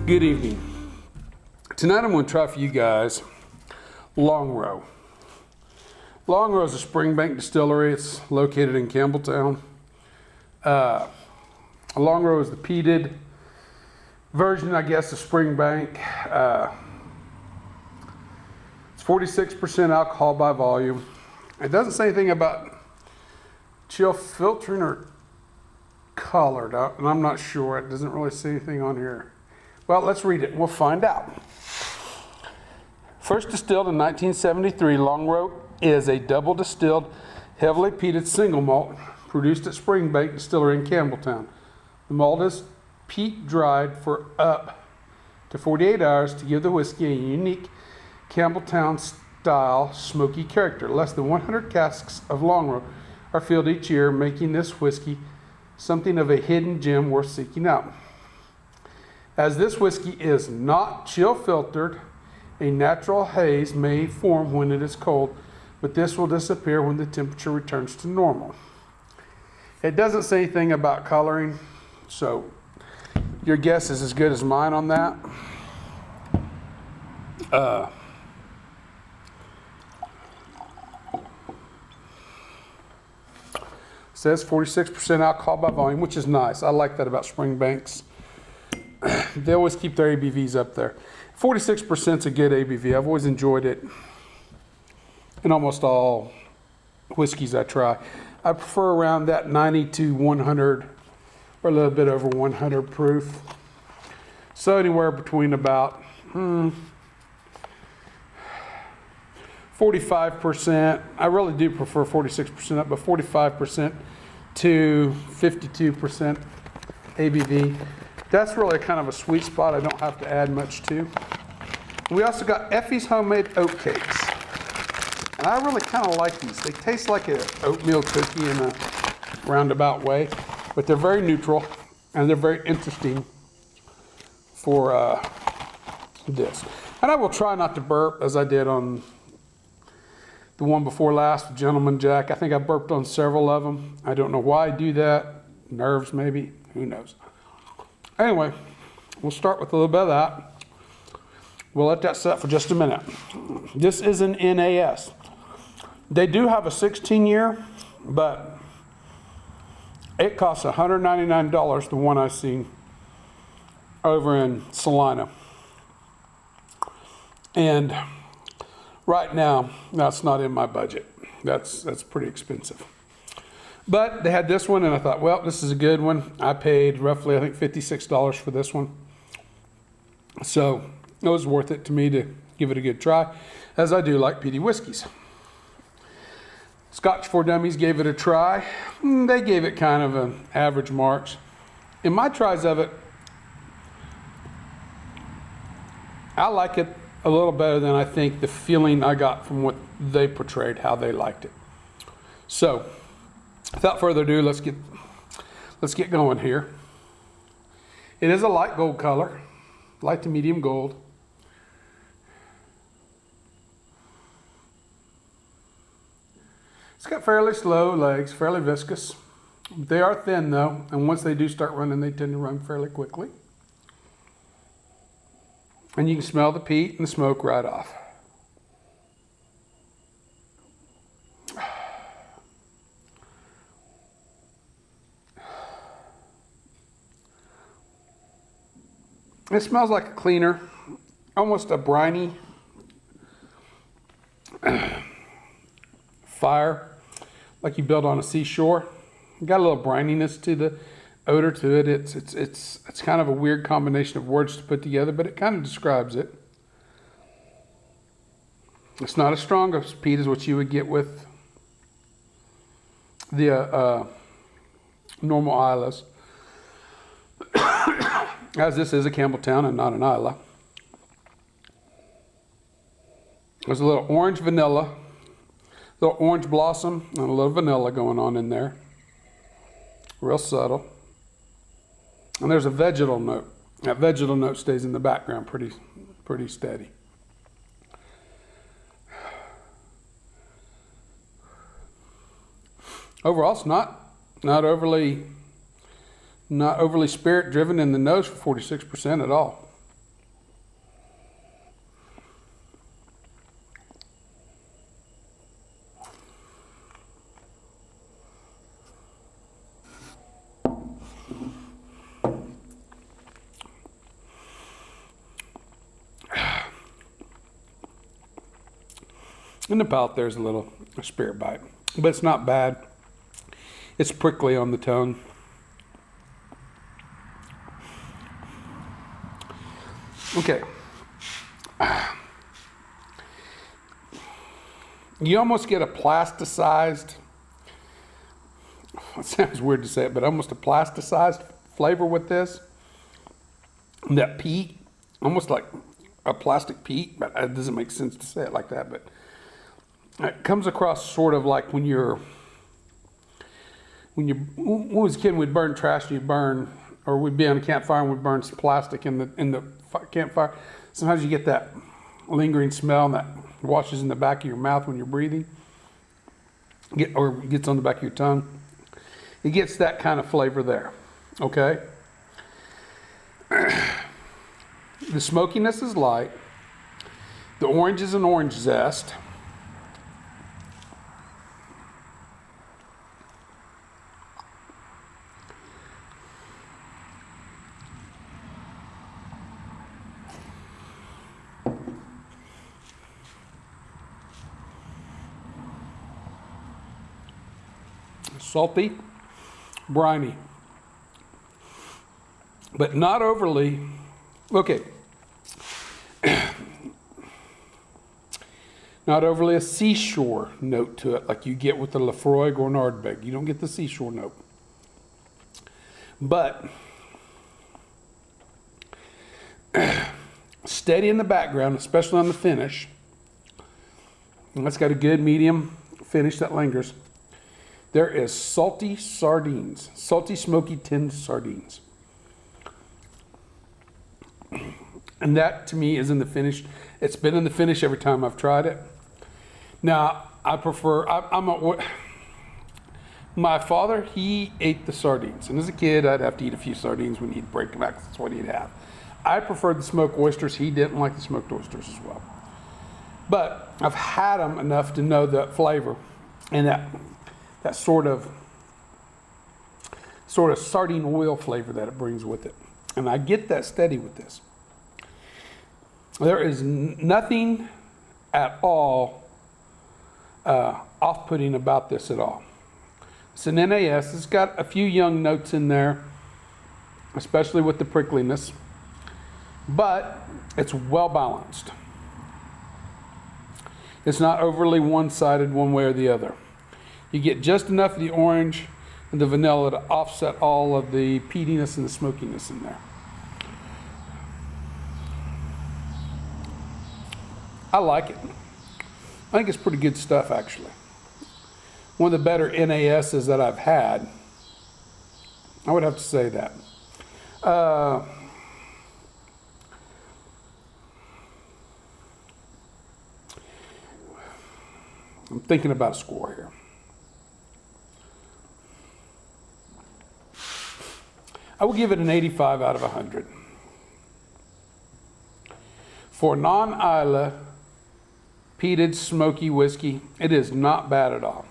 Good evening. Tonight I'm going to try for you guys Longrow. Longrow is a Springbank distillery. It's located in Campbeltown. Longrow is the peated version, I guess, of Springbank. It's 46% alcohol by volume. It doesn't say anything about chill filtering or colored, and I'm not sure. It doesn't really say anything on here. Well, let's read it and we'll find out. First distilled in 1973, Longrow is a double distilled, heavily peated single malt produced at Springbank Distillery in Campbeltown. The malt is peat dried for up to 48 hours to give the whiskey a unique Campbeltown style smoky character. Less than 100 casks of Longrow are filled each year, making this whiskey something of a hidden gem worth seeking out. As this whiskey is not chill filtered, a natural haze may form when it is cold, but this will disappear when the temperature returns to normal. It doesn't say anything about coloring, so your guess is as good as mine on that. Says 46% alcohol by volume, which is nice. I like that about Springbanks. They always keep their ABVs up there. 46% is a good ABV. I've always enjoyed it in almost all whiskeys I try. I prefer around that 90 to 100 or a little bit over 100 proof. So anywhere between about 45%. I really do prefer 46% up, but 45% to 52% ABV. That's really kind of a sweet spot I don't have to add much to. We also got Effie's homemade oat cakes. And I really kind of like these. They taste like an oatmeal cookie in a roundabout way, but they're very neutral and they're very interesting for this. And I will try not to burp as I did on the one before last, Gentleman Jack. I think I burped on several of them. I don't know why I do that. Nerves maybe, who knows. Anyway, we'll start with a little bit of that. We'll let that set for just a minute. This is an NAS. They do have a 16-year, but it costs $199, the one I've seen over in Salina. And right now, that's not in my budget. That's pretty expensive. But they had this one, and I thought, well, this is a good one. I paid roughly, I think, $56 for this one. So it was worth it to me to give it a good try, as I do like peaty whiskeys. Scotch 4 Dummies gave it a try. They gave it kind of an average marks. In my tries of it, I like it a little better than I think the feeling I got from what they portrayed, how they liked it. So, without further ado, let's get going here. It is a light gold color, light to medium gold. It's got fairly slow legs, fairly viscous. They are thin though, and once they do start running, they tend to run fairly quickly. And you can smell the peat and the smoke right off. It smells like a cleaner, almost a briny fire, like you build on a seashore. Got a little brininess to the odor to it. It's kind of a weird combination of words to put together, but it kind of describes it. It's not as strong as peat as what you would get with the normal Islas. As this is a Campbeltown and not an Isla. There's a little orange vanilla, little orange blossom, and a little vanilla going on in there. Real subtle. And there's a vegetal note. That vegetal note stays in the background pretty steady. Overall, it's not overly spirit driven in the nose for 46% at all. In the palate, there's a spirit bite, but it's not bad. It's prickly on the tongue. Okay. You almost get a plasticized, it sounds weird to say it, but almost a plasticized flavor with this. And that peat, almost like a plastic peat, but it doesn't make sense to say it like that, but it comes across sort of like when we was a kid, we'd burn trash, or we'd be on a campfire and we'd burn some plastic in the campfire. Sometimes you get that lingering smell that washes in the back of your mouth when you're breathing, or gets on the back of your tongue. It gets that kind of flavor there, okay? The smokiness is light. The orange is an orange zest. Salty, briny, but not overly, okay, not overly a seashore note to it like you get with the Lefroy or Nardbeg. You don't get the seashore note. But steady in the background, especially on the finish. And that's got a good medium finish that lingers. There is salty sardines, salty, smoky, tinned sardines. And that, to me, is in the finish. It's been in the finish every time I've tried it. Now, I prefer, my father, he ate the sardines. And as a kid, I'd have to eat a few sardines when he'd break them out, 'cause that's what he'd have. I preferred the smoked oysters. He didn't like the smoked oysters as well. But I've had them enough to know the flavor and that sort of sardine oil flavor that it brings with it. And I get that steady with this. There is nothing at all off-putting about this at all. It's an NAS. It's got a few young notes in there, especially with the prickliness, but it's well balanced. It's not overly one-sided one way or the other. You get just enough of the orange and the vanilla to offset all of the peatiness and the smokiness in there. I like it. I think it's pretty good stuff, actually. One of the better NASs that I've had. I would have to say that. I'm thinking about a score here. I would give it an 85 out of 100. For non-Islay peated smoky whiskey, it is not bad at all.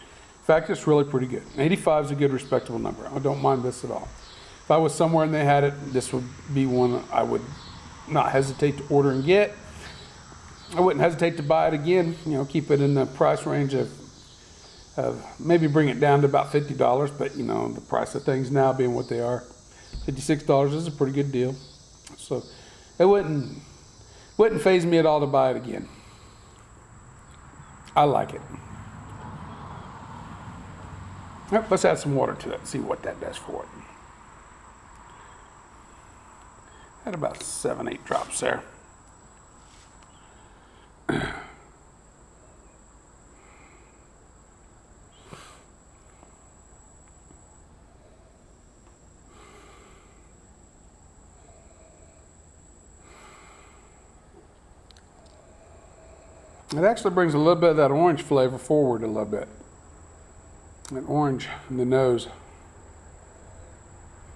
In fact, it's really pretty good. 85 is a good, respectable number. I don't mind this at all. If I was somewhere and they had it, this would be one I would not hesitate to order and get. I wouldn't hesitate to buy it again. You know, keep it in the price range of maybe bring it down to about $50, but you know, the price of things now being what they are, $56 is a pretty good deal. So it wouldn't faze me at all to buy it again. I like it. Yep, let's add some water to that and see what that does for it. Had about 7-8 drops there. It actually brings a little bit of that orange flavor forward a little bit. That orange in the nose.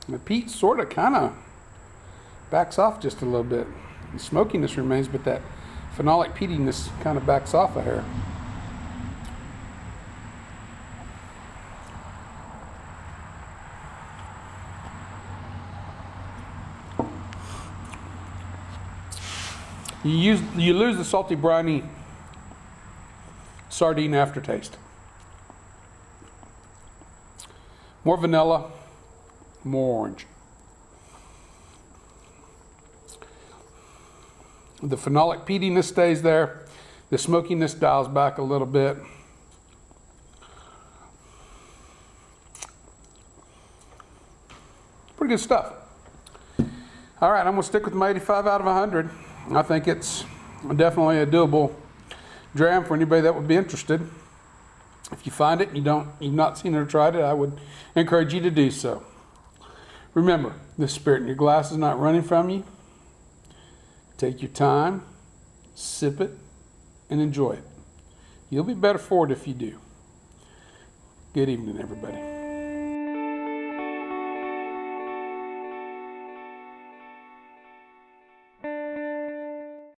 And the peat sort of kind of backs off just a little bit. The smokiness remains, but that phenolic peatiness kind of backs off of here. You lose the salty briny sardine aftertaste. More vanilla, more orange. The phenolic peatiness stays there. The smokiness dials back a little bit. Pretty good stuff. All right, I'm gonna stick with my 85 out of 100. I think it's definitely a doable dram for anybody that would be interested. If you find it and you've not seen it or tried it, I would encourage you to do so. Remember, the spirit in your glass is not running from you. Take your time, sip it, and enjoy it. You'll be better for it if you do. Good evening, everybody.